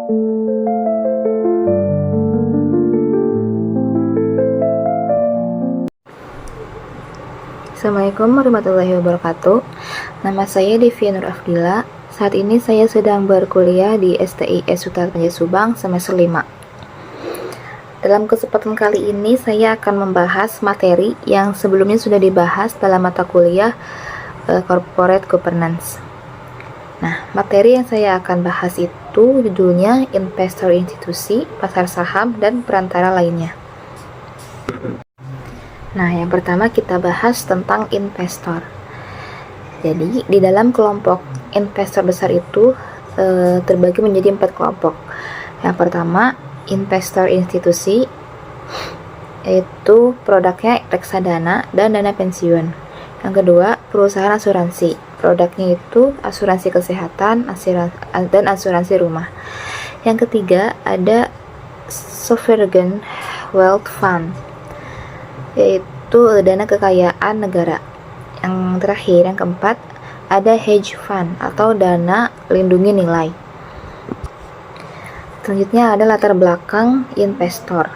Assalamualaikum warahmatullahi wabarakatuh. Nama saya Devia Nur Afdila. Saat ini saya sedang berkuliah di STIS Sutartanja Subang semester 5. Dalam kesempatan kali ini saya akan membahas materi yang sebelumnya sudah dibahas dalam mata kuliah Corporate Governance. Nah, materi yang saya akan bahas itu judulnya Investor Institusi, Pasar Saham, dan Perantara lainnya. Nah, yang pertama kita bahas tentang investor. Jadi, di dalam kelompok investor besar itu terbagi menjadi 4 kelompok. Yang pertama, investor institusi, yaitu produknya reksadana dan dana pensiun. Yang kedua, perusahaan asuransi. Produknya itu asuransi kesehatan dan asuransi rumah. Yang ketiga, ada sovereign wealth fund, yaitu dana kekayaan negara. Yang terakhir, yang keempat, ada hedge fund atau dana lindungi nilai. Selanjutnya ada latar belakang investor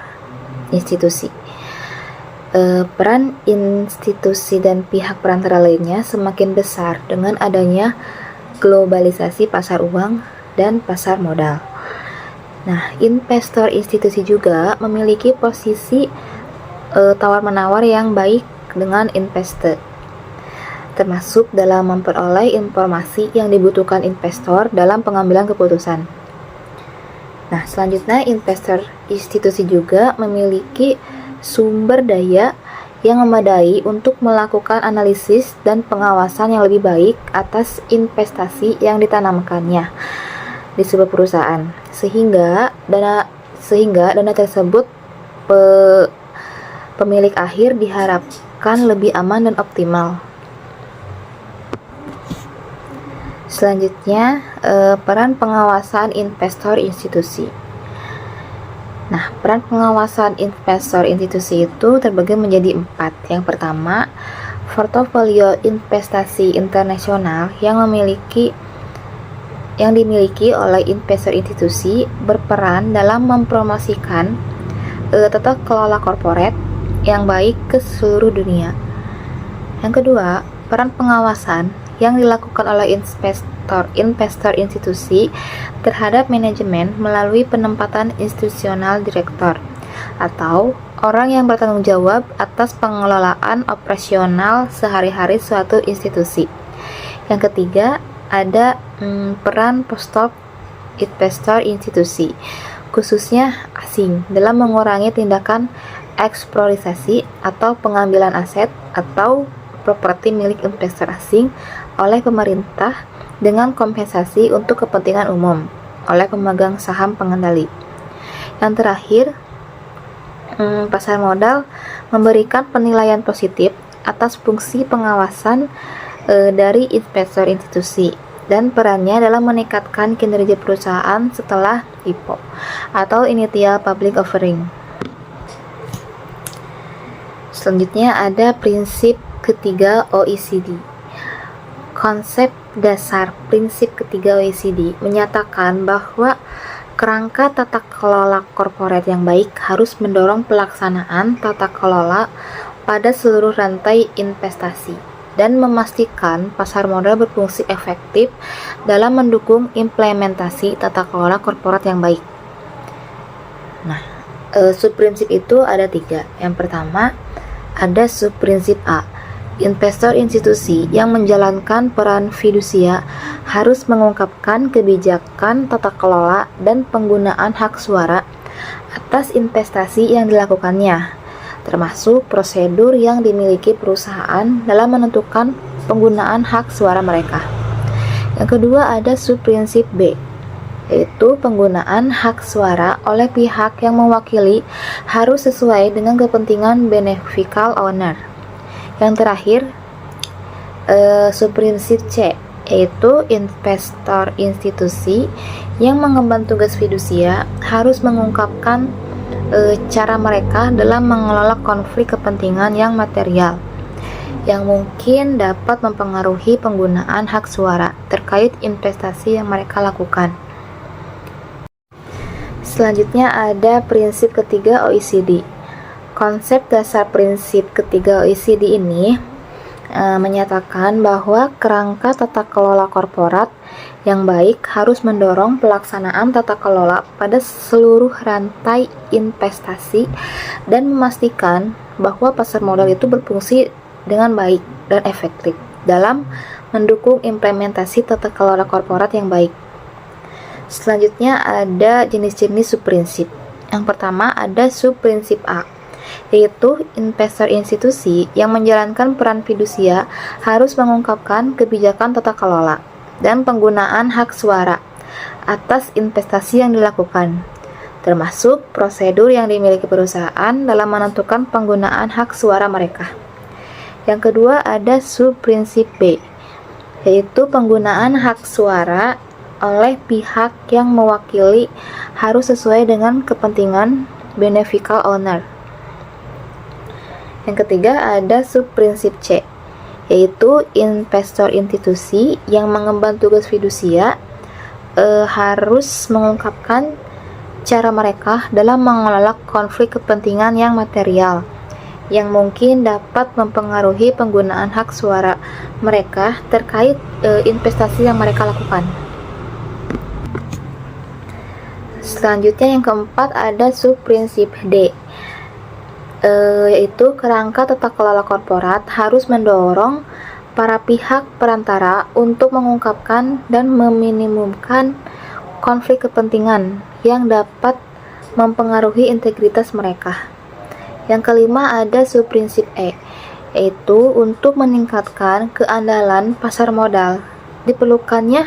institusi. Peran institusi dan pihak perantara lainnya semakin besar dengan adanya globalisasi pasar uang dan pasar modal. Nah, investor institusi juga memiliki posisi tawar-menawar yang baik dengan investor, termasuk dalam memperoleh informasi yang dibutuhkan investor dalam pengambilan keputusan. Nah, selanjutnya investor institusi juga memiliki sumber daya yang memadai untuk melakukan analisis dan pengawasan yang lebih baik atas investasi yang ditanamkannya di sebuah perusahaan, sehingga dana tersebut pemilik akhir diharapkan lebih aman dan optimal. Selanjutnya, peran pengawasan investor institusi. Nah, peran pengawasan investor institusi itu terbagi menjadi 4. Yang pertama, portofolio investasi internasional yang dimiliki oleh investor institusi berperan dalam mempromosikan tata kelola korporat yang baik ke seluruh dunia. Yang kedua, peran pengawasan yang dilakukan oleh investor institusi terhadap manajemen melalui penempatan institusional direktur atau orang yang bertanggung jawab atas pengelolaan operasional sehari-hari suatu institusi. Yang ketiga, ada peran post-op investor institusi, khususnya asing, dalam mengurangi tindakan eksploitasi atau pengambilan aset atau properti milik investor asing oleh pemerintah dengan kompensasi untuk kepentingan umum oleh pemegang saham pengendali. Yang terakhir, pasar modal memberikan penilaian positif atas fungsi pengawasan dari investor institusi dan perannya dalam meningkatkan kinerja perusahaan setelah IPO atau Initial Public Offering. Selanjutnya ada prinsip ketiga OECD. Konsep dasar prinsip ketiga OECD menyatakan bahwa kerangka tata kelola korporat yang baik harus mendorong pelaksanaan tata kelola pada seluruh rantai investasi dan memastikan pasar modal berfungsi efektif dalam mendukung implementasi tata kelola korporat yang baik. Nah, subprinsip itu ada 3. Yang pertama, ada subprinsip A. Investor institusi yang menjalankan peran fidusia harus mengungkapkan kebijakan tata kelola dan penggunaan hak suara atas investasi yang dilakukannya, termasuk prosedur yang dimiliki perusahaan dalam menentukan penggunaan hak suara mereka. Yang kedua ada subprinsip B, yaitu penggunaan hak suara oleh pihak yang mewakili harus sesuai dengan kepentingan beneficial owner. Yang terakhir, subprinsip C, yaitu investor institusi yang mengemban tugas fidusia harus mengungkapkan cara mereka dalam mengelola konflik kepentingan yang material yang mungkin dapat mempengaruhi penggunaan hak suara terkait investasi yang mereka lakukan. Selanjutnya ada prinsip ketiga OECD. Konsep dasar prinsip ketiga OECD ini menyatakan bahwa kerangka tata kelola korporat yang baik harus mendorong pelaksanaan tata kelola pada seluruh rantai investasi dan memastikan bahwa pasar modal itu berfungsi dengan baik dan efektif dalam mendukung implementasi tata kelola korporat yang baik. Selanjutnya ada jenis-jenis subprinsip. Yang pertama ada subprinsip A, yaitu investor institusi yang menjalankan peran fidusia harus mengungkapkan kebijakan tata kelola dan penggunaan hak suara atas investasi yang dilakukan, termasuk prosedur yang dimiliki perusahaan dalam menentukan penggunaan hak suara mereka. Yang kedua ada subprinsip B, yaitu penggunaan hak suara oleh pihak yang mewakili harus sesuai dengan kepentingan beneficial owner. Yang ketiga ada subprinsip C, yaitu investor institusi yang mengemban tugas fidusia harus mengungkapkan cara mereka dalam mengelola konflik kepentingan yang material yang mungkin dapat mempengaruhi penggunaan hak suara mereka terkait investasi yang mereka lakukan. Selanjutnya yang keempat ada subprinsip D, yaitu kerangka tata kelola korporat harus mendorong para pihak perantara untuk mengungkapkan dan meminimumkan konflik kepentingan yang dapat mempengaruhi integritas mereka. Yang kelima ada subprinsip E, yaitu untuk meningkatkan keandalan pasar modal diperlukannya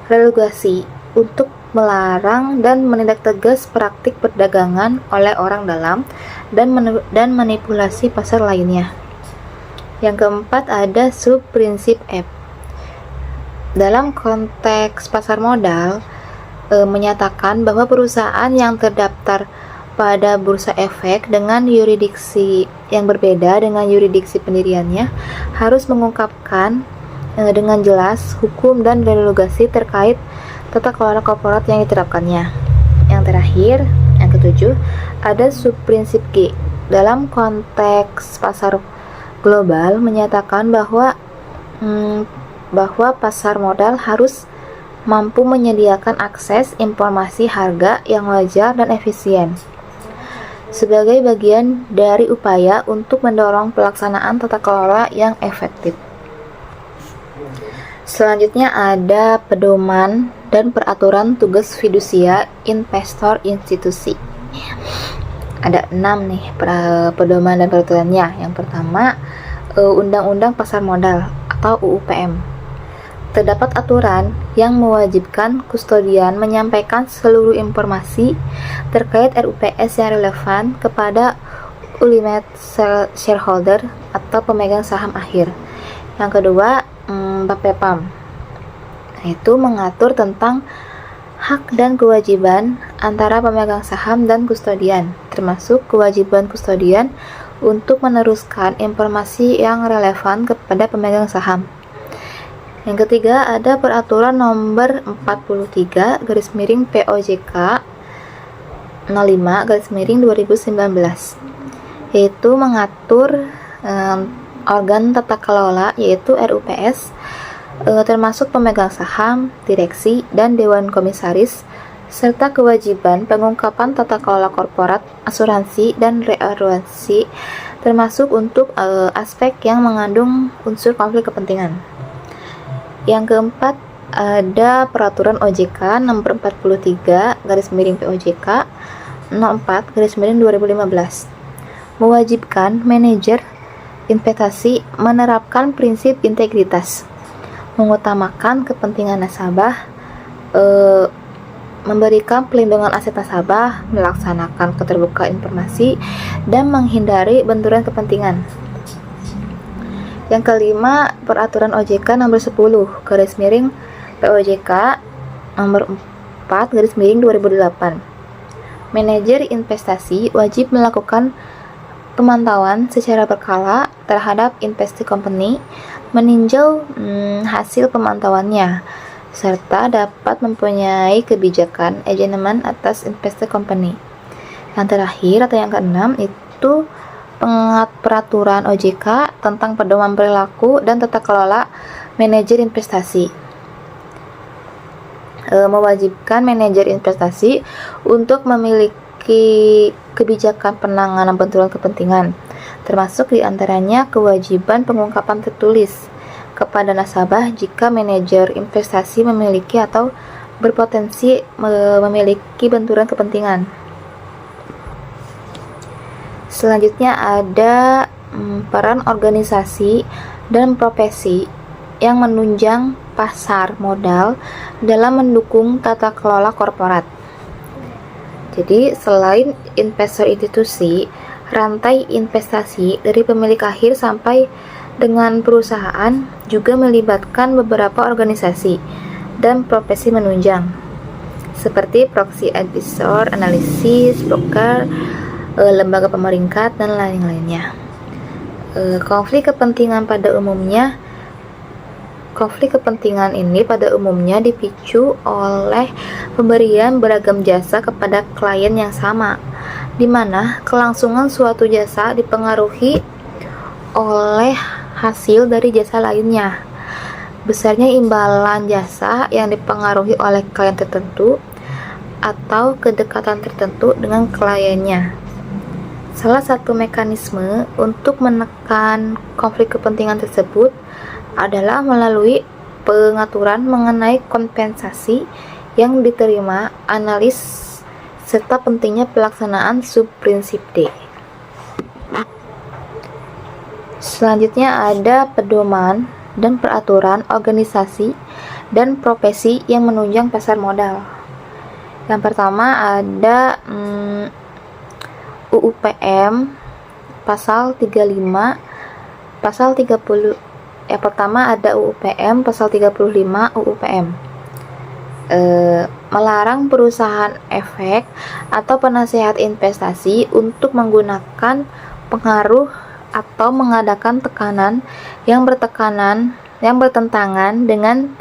regulasi untuk melarang dan menindak tegas praktik perdagangan oleh orang dalam dan manipulasi pasar lainnya. Yang keempat ada subprinsip F. Dalam konteks pasar modal menyatakan bahwa perusahaan yang terdaftar pada bursa efek dengan yurisdiksi yang berbeda dengan yurisdiksi pendiriannya harus mengungkapkan dengan jelas hukum dan regulasi terkait tata kelola korporat yang diterapkannya. Yang terakhir, yang ketujuh, ada subprinsip G. Dalam konteks pasar global menyatakan bahwa pasar modal harus mampu menyediakan akses informasi harga yang wajar dan efisien sebagai bagian dari upaya untuk mendorong pelaksanaan tata kelola yang efektif. Selanjutnya ada pedoman dan peraturan tugas fidusia investor institusi. Ada 6 nih pedoman dan peraturannya. Yang pertama, Undang-Undang Pasar Modal atau UUPM. Terdapat aturan yang mewajibkan kustodian menyampaikan seluruh informasi terkait RUPS yang relevan kepada ultimate shareholder atau pemegang saham akhir. Yang kedua, BAPEPAM, yaitu mengatur tentang hak dan kewajiban antara pemegang saham dan kustodian, termasuk kewajiban kustodian untuk meneruskan informasi yang relevan kepada pemegang saham. Yang ketiga, ada Peraturan Nomor 43/POJK 05/2019, yaitu mengatur organ tata kelola yaitu RUPS, termasuk pemegang saham, direksi, dan dewan komisaris, serta kewajiban pengungkapan tata kelola korporat, asuransi, dan rearuansi, termasuk untuk aspek yang mengandung unsur konflik kepentingan. Yang keempat, ada Peraturan OJK Nomor 43/POJK 04/2015, mewajibkan manajer investasi menerapkan prinsip integritas, mengutamakan kepentingan nasabah, memberikan pelindungan aset nasabah, melaksanakan keterbukaan informasi, dan menghindari benturan kepentingan. Yang kelima, Peraturan OJK Nomor 10/POJK Nomor 4/2008. Manajer investasi wajib melakukan pemantauan secara berkala terhadap investasi company, meninjau hasil pemantauannya, serta dapat mempunyai kebijakan agenmen atas investor company. Yang terakhir atau yang keenam itu peraturan OJK tentang pedoman perilaku dan tata kelola manajer investasi. Mewajibkan manajer investasi untuk memiliki kebijakan penanganan benturan kepentingan, termasuk diantaranya kewajiban pengungkapan tertulis kepada nasabah jika manajer investasi memiliki atau berpotensi memiliki benturan kepentingan. Selanjutnya ada peran organisasi dan profesi yang menunjang pasar modal dalam mendukung tata kelola korporat. Jadi, selain investor institusi, rantai investasi dari pemilik akhir sampai dengan perusahaan juga melibatkan beberapa organisasi dan profesi menunjang, seperti proxy advisor, analisis, broker, lembaga pemeringkat, dan lain-lainnya. Konflik kepentingan ini pada umumnya dipicu oleh pemberian beragam jasa kepada klien yang sama, di mana kelangsungan suatu jasa dipengaruhi oleh hasil dari jasa lainnya. Besarnya imbalan jasa yang dipengaruhi oleh klien tertentu atau kedekatan tertentu dengan kliennya. Salah satu mekanisme untuk menekan konflik kepentingan tersebut adalah melalui pengaturan mengenai kompensasi yang diterima analis serta pentingnya pelaksanaan subprinsip D. Selanjutnya ada pedoman dan peraturan organisasi dan profesi yang menunjang pasar modal. Yang pertama ada UUPM pasal 35, pasal 30. Yang pertama ada UUPM pasal 35 UUPM. Melarang perusahaan efek atau penasehat investasi untuk menggunakan pengaruh atau mengadakan tekanan yang bertentangan dengan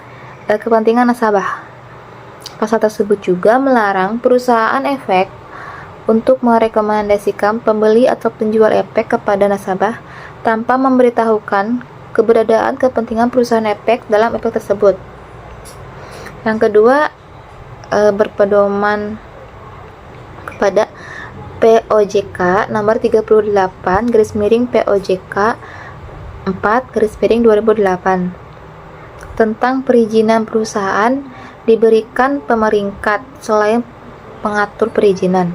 kepentingan nasabah. Pasal tersebut juga melarang perusahaan efek untuk merekomendasikan pembeli atau penjual efek kepada nasabah tanpa memberitahukan keberadaan kepentingan perusahaan efek dalam efek tersebut. Yang kedua, berpedoman kepada POJK nomor 38/POJK 4/2008 tentang perizinan perusahaan diberikan pemeringkat selain pengatur perizinan,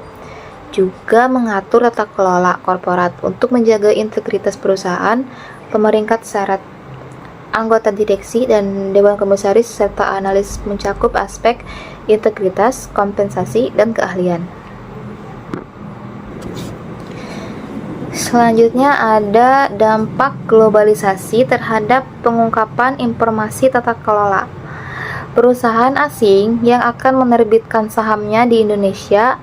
juga mengatur tata kelola korporat untuk menjaga integritas perusahaan, pemeringkat syarat anggota direksi dan dewan komisaris serta analis mencakup aspek integritas, kompensasi, dan keahlian. Selanjutnya ada dampak globalisasi terhadap pengungkapan informasi tata kelola. Perusahaan asing yang akan menerbitkan sahamnya di Indonesia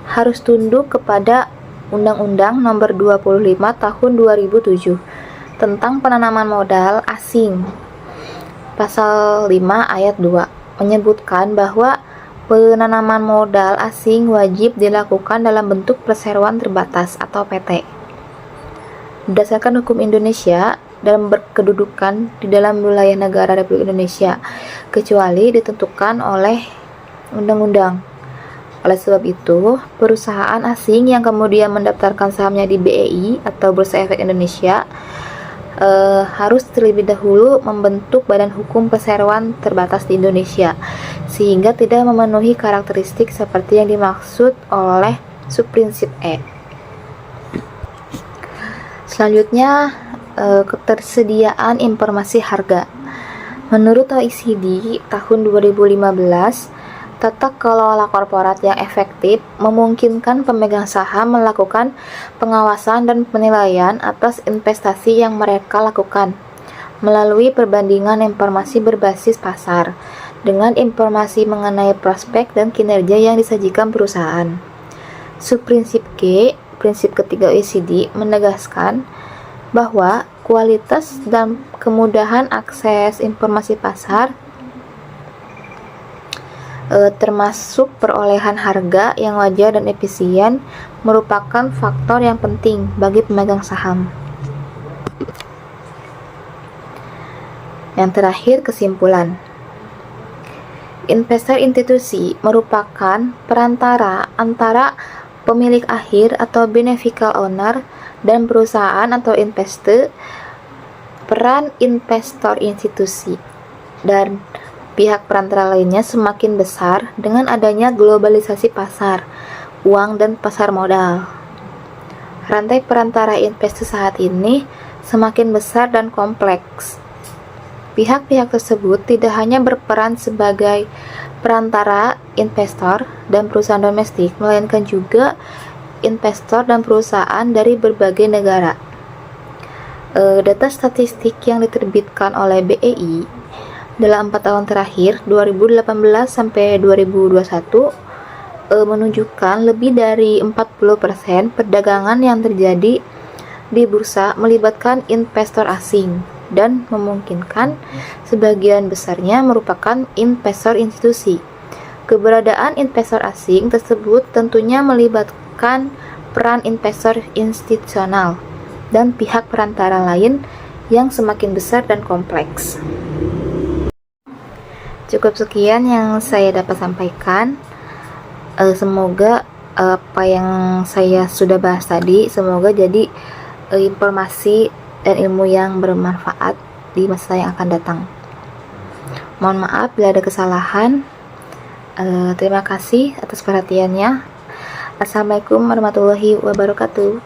harus tunduk kepada Undang-Undang Nomor 25 Tahun 2007 tentang penanaman modal asing. Pasal 5 ayat 2 menyebutkan bahwa penanaman modal asing wajib dilakukan dalam bentuk perseroan terbatas atau PT. Berdasarkan hukum Indonesia dalam berkedudukan di dalam wilayah negara Republik Indonesia, kecuali ditentukan oleh undang-undang. Oleh sebab itu, perusahaan asing yang kemudian mendaftarkan sahamnya di BEI atau Bursa Efek Indonesia harus terlebih dahulu membentuk badan hukum perseroan terbatas di Indonesia, sehingga tidak memenuhi karakteristik seperti yang dimaksud oleh subprinsip E. Selanjutnya, ketersediaan informasi harga. Menurut OECD tahun 2015, tata kelola korporat yang efektif memungkinkan pemegang saham melakukan pengawasan dan penilaian atas investasi yang mereka lakukan melalui perbandingan informasi berbasis pasar dengan informasi mengenai prospek dan kinerja yang disajikan perusahaan. Subprinsip G, prinsip ketiga OECD, menegaskan bahwa kualitas dan kemudahan akses informasi pasar termasuk perolehan harga yang wajar dan efisien, merupakan faktor yang penting bagi pemegang saham. Yang terakhir, kesimpulan. Investor institusi merupakan perantara antara pemilik akhir atau beneficial owner dan perusahaan atau investor. Peran investor institusi dan pihak perantara lainnya semakin besar dengan adanya globalisasi pasar, uang dan pasar modal. Rantai perantara investasi saat ini semakin besar dan kompleks. Pihak-pihak tersebut tidak hanya berperan sebagai perantara investor dan perusahaan domestik, melainkan juga investor dan perusahaan dari berbagai negara. Data statistik yang diterbitkan oleh BEI dalam 4 tahun terakhir 2018 sampai 2021 menunjukkan lebih dari 40% perdagangan yang terjadi di bursa melibatkan investor asing dan memungkinkan sebagian besarnya merupakan investor institusi. Keberadaan investor asing tersebut tentunya melibatkan peran investor institusional dan pihak perantara lain yang semakin besar dan kompleks. Cukup sekian yang saya dapat sampaikan. Semoga apa yang saya sudah bahas tadi, semoga jadi informasi dan ilmu yang bermanfaat di masa yang akan datang. Mohon maaf bila ada kesalahan. Terima kasih atas perhatiannya. Assalamualaikum warahmatullahi wabarakatuh.